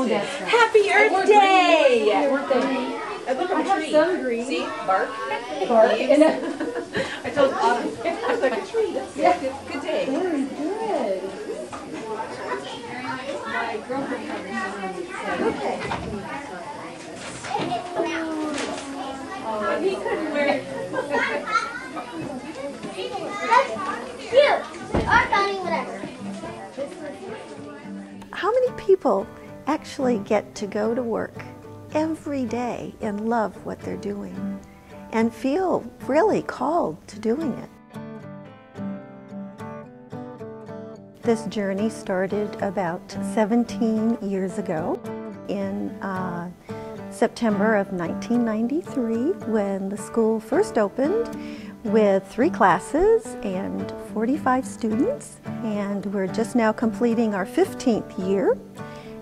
Oh, that's right. Happy Earth Day! I look at a tree. some green. See? Bark. Bark. Leaves. I told Autumn, I was like a tree. That's good day. Very good. My girlfriend had Okay. Oh, he couldn't wear it. That's cute. Or funny, whatever. How many people actually get to go to work every day and love what they're doing and feel really called to doing it? This journey started about 17 years ago in September of 1993 when the school first opened with 3 classes and 45 students, and we're just now completing our 15th year,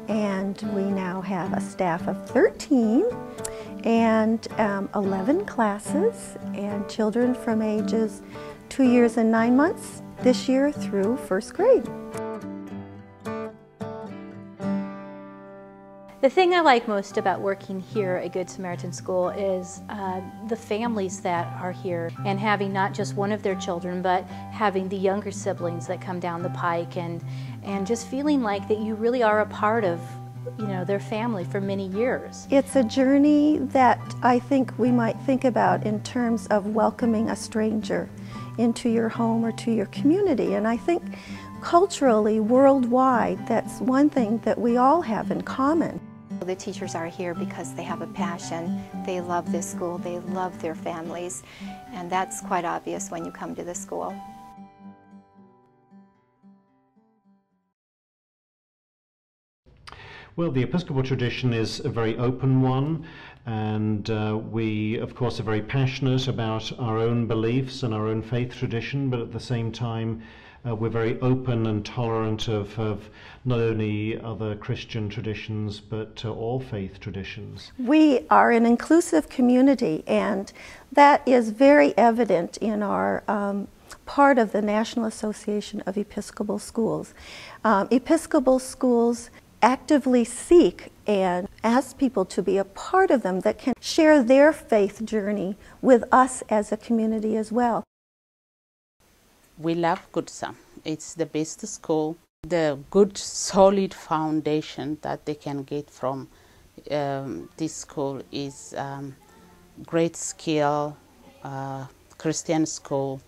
and we now have a staff of 13 and 11 classes and children from ages 2 years and 9 months this year through 1st grade. The thing I like most about working here at Good Samaritan School is the families that are here, and having not just one of their children, but having the younger siblings that come down the pike, and just feeling like that you really are a part of, you know, their family for many years. It's a journey that I think we might think about in terms of welcoming a stranger into your home or to your community, and I think culturally, worldwide, that's one thing that we all have in common. The teachers are here because they have a passion. They love this school, they love their families, and that's quite obvious when you come to the school. Well, the Episcopal tradition is a very open one, and we, of course, are very passionate about our own beliefs and our own faith tradition, but at the same time, we're very open and tolerant of not only other Christian traditions, but all faith traditions. We are an inclusive community, and that is very evident in our part of the National Association of Episcopal Schools. Episcopal schools actively seek and ask people to be a part of them that can share their faith journey with us as a community as well. We love Good Sam. It's the best school. The good solid foundation that they can get from this school is great skill, Christian school,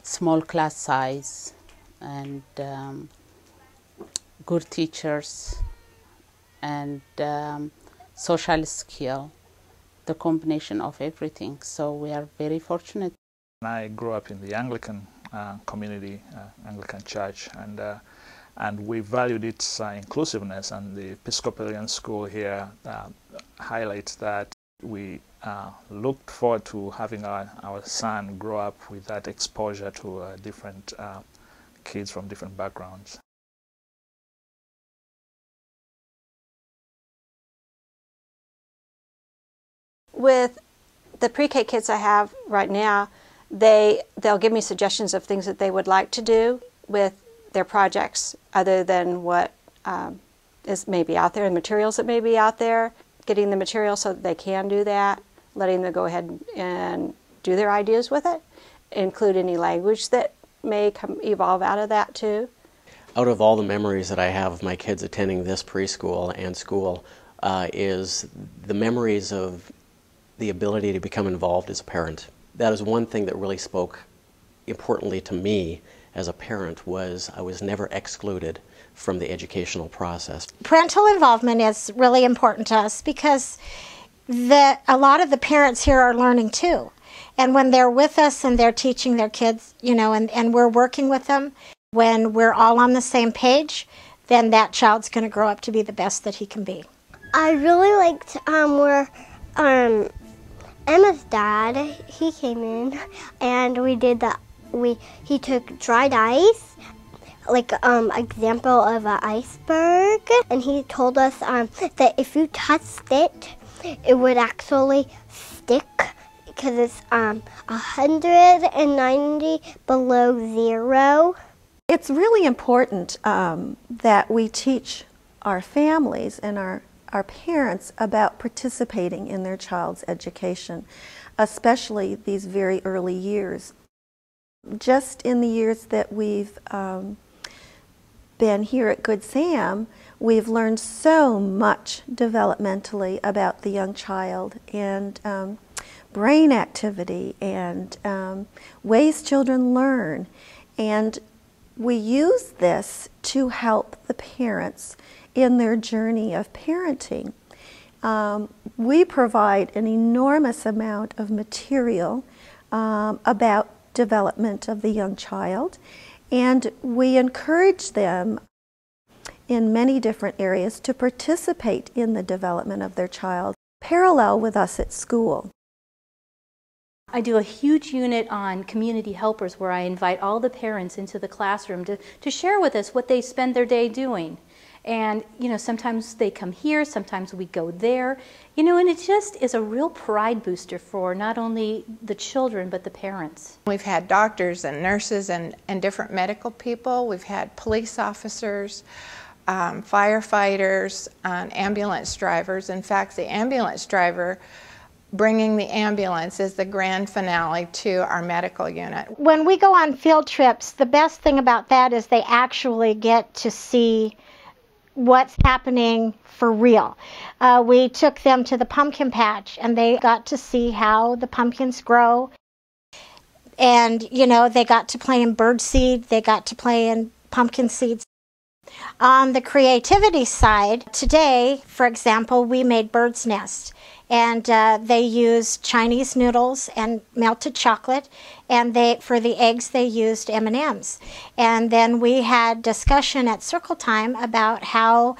small class size, and good teachers, and social skill, the combination of everything. So we are very fortunate. I grew up in the Anglican community, Anglican church, and we valued its inclusiveness, and the Episcopalian school here highlights that. We looked forward to having our son grow up with that exposure to different kids from different backgrounds. With the pre-K kids I have right now, they'll give me suggestions of things that they would like to do with their projects other than what is maybe out there and materials that may be out there, getting the material so that they can do that, letting them go ahead and do their ideas with it, include any language that may evolve out of that too. Out of all the memories that I have of my kids attending this preschool and school is the memories of the ability to become involved as a parent. That is one thing that really spoke importantly to me as a parent, was I was never excluded from the educational process. Parental involvement is really important to us because a lot of the parents here are learning too. And when they're with us and they're teaching their kids, you know, and we're working with them, when we're all on the same page, then that child's going to grow up to be the best that he can be. I really liked where Emma's dad, he came in and we did that. He took dried ice, like example of an iceberg, and he told us that if you touched it, it would actually stick because it's 190 below zero. It's really important that we teach our families and our parents about participating in their child's education, especially these very early years. Just in the years that we've been here at Good Sam, we've learned so much developmentally about the young child and brain activity and ways children learn. And we use this to help the parents in their journey of parenting. We provide an enormous amount of material about development of the young child, and we encourage them in many different areas to participate in the development of their child, parallel with us at school. I do a huge unit on community helpers where I invite all the parents into the classroom to share with us what they spend their day doing. And, you know, sometimes they come here, sometimes we go there, you know, and it just is a real pride booster for not only the children but the parents. We've had doctors and nurses and different medical people. We've had police officers, firefighters, ambulance drivers. In fact, the ambulance driver bringing the ambulance is the grand finale to our medical unit. When we go on field trips, the best thing about that is they actually get to see what's happening for real. We took them to the pumpkin patch and they got to see how the pumpkins grow. And, you know, they got to play in birdseed, they got to play in pumpkin seeds. On the creativity side, today, for example, we made birds' nests. And they used Chinese noodles and melted chocolate, and for the eggs they used M&Ms. And then we had discussion at circle time about how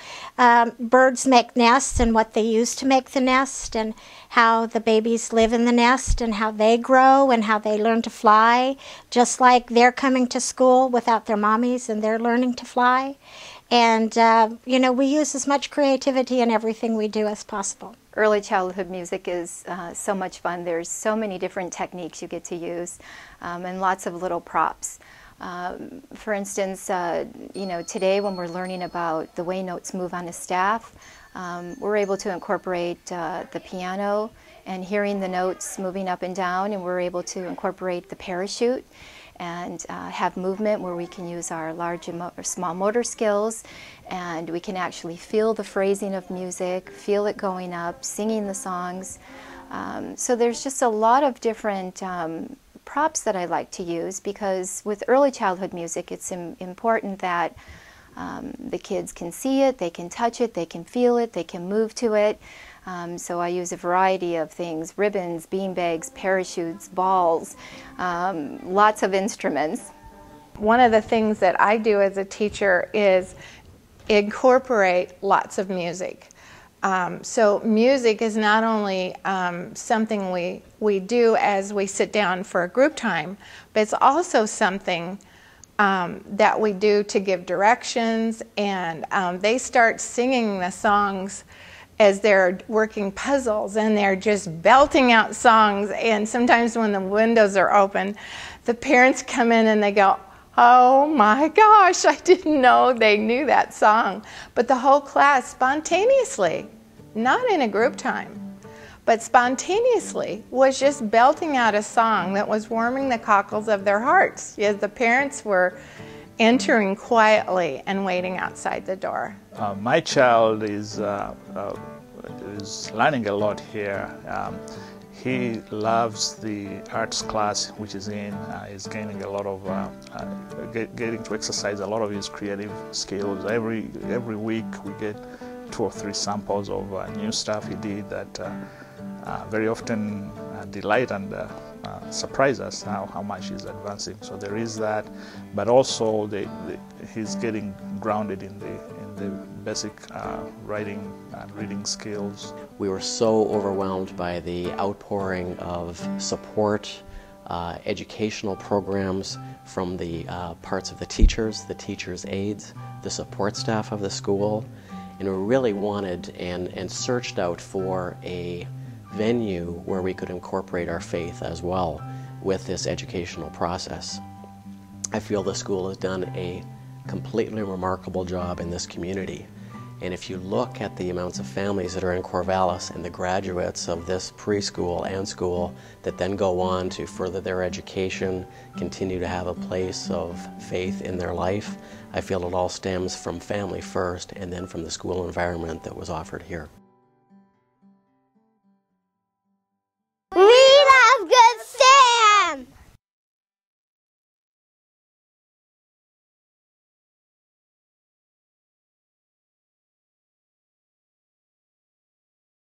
birds make nests and what they use to make the nest, and how the babies live in the nest and how they grow and how they learn to fly, just like they're coming to school without their mommies and they're learning to fly. And, you know, we use as much creativity in everything we do as possible. Early childhood music is so much fun. There's so many different techniques you get to use and lots of little props. For instance, you know, today when we're learning about the way notes move on a staff, we're able to incorporate the piano and hearing the notes moving up and down, and we're able to incorporate the parachute and have movement where we can use our large and small motor skills, and we can actually feel the phrasing of music, feel it going up, singing the songs. So there's just a lot of different props that I like to use, because with early childhood music it's important that the kids can see it, they can touch it, they can feel it, they can move to it. So I use a variety of things: ribbons, beanbags, parachutes, balls, lots of instruments. One of the things that I do as a teacher is incorporate lots of music. So music is not only something we do as we sit down for a group time, but it's also something that we do to give directions, and they start singing the songs as they're working puzzles, and they're just belting out songs. And sometimes when the windows are open, the parents come in and they go, "Oh my gosh, I didn't know they knew that song." But the whole class spontaneously, not in a group time, but spontaneously was just belting out a song that was warming the cockles of their hearts as the parents were entering quietly and waiting outside the door. My child is learning a lot here. He loves the arts class which he's in. He's gaining a lot of, getting to exercise a lot of his creative skills. Every week we get 2 or 3 samples of new stuff he did that very often delight and surprise us how much he's advancing. So there is that, but also he's getting grounded in the basic writing and reading skills. We were so overwhelmed by the outpouring of support, educational programs from the parts of the teachers' aides, the support staff of the school, and we really wanted and searched out for a venue where we could incorporate our faith as well with this educational process. I feel the school has done a completely remarkable job in this community, And if you look at the amounts of families that are in Corvallis and the graduates of this preschool and school that then go on to further their education, continue to have a place of faith in their life, I feel it all stems from family first and then from the school environment that was offered here.